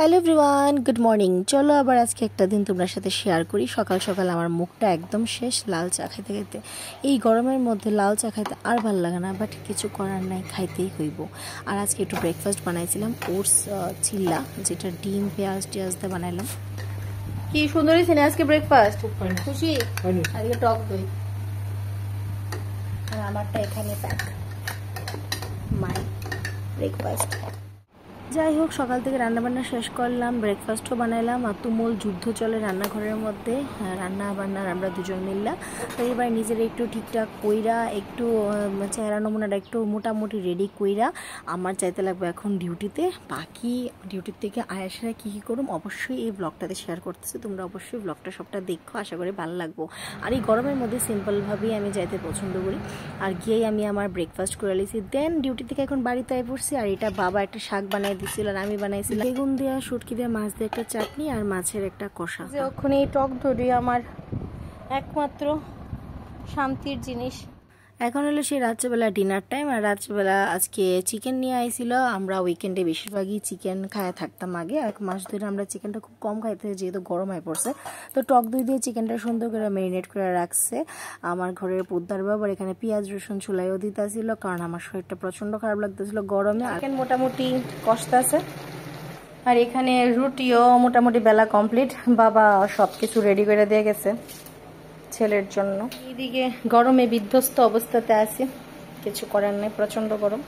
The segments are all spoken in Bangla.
Hello everyone, good morning. চলো আবার আজকে একটা দিন তোমার সাথে শেয়ার করি। সকাল সকাল আমার মুখটা একদম শেষ লাল চা খাইতে খাইতে। এই গরমের মধ্যে লাল চা খাইতে আর ভালো লাগে না, বাট কিছু করার নাই, খাইতেই হইব। আর আজকে একটু ব্রেকফাস্ট বানাইছিলাম, ওটস চিল্লা, যেটা ডিম পেঁয়াজ টিয়াজ দিয়ে বানাইলাম। কি সুন্দর হয়েছে না আজকে ব্রেকফাস্ট? খুশি? আজকে টক দই আর আমারটা এখানে প্যাক মাই ব্রেকফাস্ট। যাই হোক, সকাল থেকে রান্নাবান্না শেষ করলাম, ব্রেকফাস্টও বানাইলাম, আর তুমুল যুদ্ধ চলে রান্নাঘরের মধ্যে, রান্না বান্নার আমরা দুজন মিললাম। তো এবার নিজের একটু ঠিকঠাক কইরা, একটু চেহারা নমুনাটা একটু মোটামুটি রেডি কইরা আমার চাইতে লাগবে এখন ডিউটিতে। বাকি ডিউটির থেকে আয়াসেরা কী কী করুম অবশ্যই এই ব্লগটাতে শেয়ার করতেছি, তোমরা অবশ্যই ব্লগটা সবটা দেখো, আশা করি ভালো লাগবো। আর এই গরমের মধ্যে সিম্পলভাবেই আমি যাইতে পছন্দ করি। আর গিয়েই আমি আমার ব্রেকফাস্ট করে নিয়েছি, দেন ডিউটি থেকে এখন বাড়িতে আই পড়ছি। আর এটা বাবা একটা শাক বানাই দিছিল আর আমি বানাইছিলাম বেগুন দেওয়া, শুটকি দেওয়া, মাছ দিয়ে একটা চাটনি আর মাছের একটা কষা। যে ওখানে টক দই আমার একমাত্র শান্তির জিনিস। এখন হলো সেই রাত্রেবেলা ডিনার টাইম। আর রাত্রেবেলা আজকে চিকেন নিয়ে আইছিল। আমরা উইকেন্ডে বেশিরভাগই চিকেন খায়া থাকতাম আগে, 1 মাস ধরে আমরা চিকেনটা খুব কম খাইতে, যেহেতু গরম হয়ে পড়ছে। তো টক দই দিয়ে চিকেনটা সুন্দর করে ম্যারিনেট করে রাখছে আমার ঘরের পোদ্দার বাবা। এখানে পেঁয়াজ রসুন চুলাইও দিতেছিল, কারণ আমার শরীরটা প্রচন্ড খারাপ লাগতেছিল গরমে। চিকেন মোটামুটি কষতে আছে। আর এখানে রুটিও মোটামুটি বেলা কমপ্লিট, বাবা সব কিছু রেডি করে দিয়ে গেছে ছেলের জন্য। এইদিকে গরমে বিধ্বস্ত অবস্থাতে আছি, কিছু করার নেই, প্রচন্ড গরম।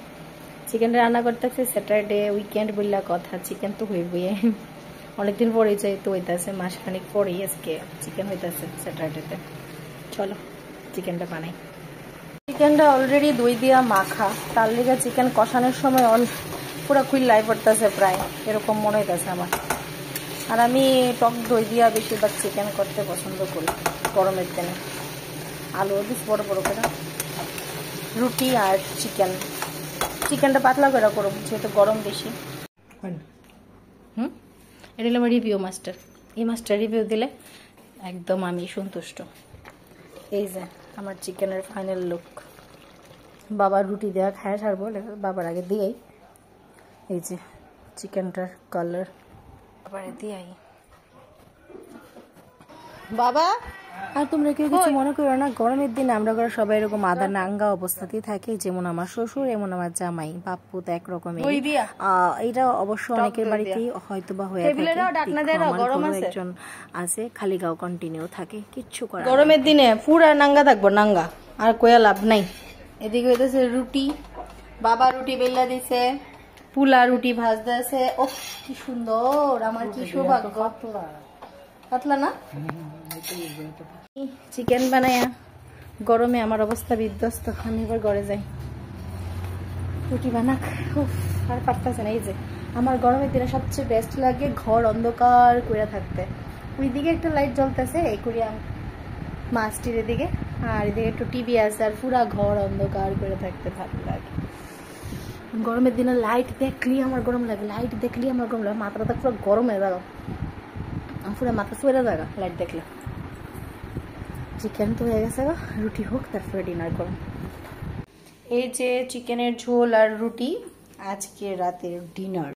চিকেন রান্না করতেছে, স্যাটারডে উইকেন্ড বললা কথা, চিকেন তো হইবই, অনেকদিন পরেই যেহেতু হইতেছে, মাসখানিক পরেই আজকে চিকেন হইতেছে স্যাটারডেতে। চলো চিকেনটা বানাই। চিকেনটা অলরেডি দই দিয়া মাখা, তার লিগে চিকেন কষানোর সময় পুরো খুললাই পড়তেছে প্রায়, এরকম মনে হইতেছে আমার। আর আমি টক দই দিয়া বেশিরভাগ চিকেন করতে পছন্দ করি গরমের দিনে। আলু দিস বড় বড় করে, রুটি আর চিকেনটা পাতলা করে করো, যেহেতু গরম বেশি। এটা হলো আমার রিভিউ মাস্টার। এই মাস্টার রিভিউ দিলে একদম আমি সন্তুষ্ট। এই যে আমার চিকেনের ফাইনাল লুক। বাবার রুটি দেওয়া খায় ছাড়বো, বাবার আগে দিয়েই। এই যে চিকেনটার কালার বাবারে দিয়াই। বাবা, আর তোমরা কেউ কিছু মনে করো না, গরমের দিনে আমরা ঘরে সবাই এরকম আদা নাঙ্গা অবস্থাতেই থাকে, যেমন আমার শ্বশুর, এমন আমার জামাই, বাপ্পু তো একরকমের। এটা অবশ্য অনেকের বাড়িতেই হয়তো বা হয়ে থাকে, একজন আছে খালি গাও কন্টিনিউ থাকে, কিচ্ছু করে। গরমের দিনে পুরা নাঙ্গা থাকবো, নাঙ্গা আর কোয়া লাভ নাই। এদিকে হইতেছে রুটি, বাবা রুটি বেলা দিছে, পুলা রুটি ভাজতে আছে। ও কি সুন্দর, আমার কি সৌভাগ্য। পাতলা না চিকেন বানায়া, গরমে আমার অবস্থা বিধ্বস্ত। আমি এবার ঘরে যাই, রুটি বানাক, আর পারতেছে না। এই যে আমার গরমের দিনে সবচেয়ে বেস্ট লাগে ঘর অন্ধকার করে থাকতে। ওইদিকে একটা লাইট জ্বলতেছে, এই করিয়া মাছটির এদিকে, আর এদিকে একটু টিভি আছে, আর পুরা ঘর অন্ধকার করে থাকতে ভালো লাগে। গরমের দিনে লাইট দেখলেই আমার গরম লাগে, লাইট দেখলেই আমার গরম লাগে, মাথাটা পুরো গরম হয়ে যাবে, পুরো মাথা চলে যাবে লাইট দেখলে। চিকেন তো হয়ে গেছে, রুটি হোক, তারপরে ডিনার করুন। এই যে চিকেনের ঝোল আর রুটি আজকে রাতের ডিনার।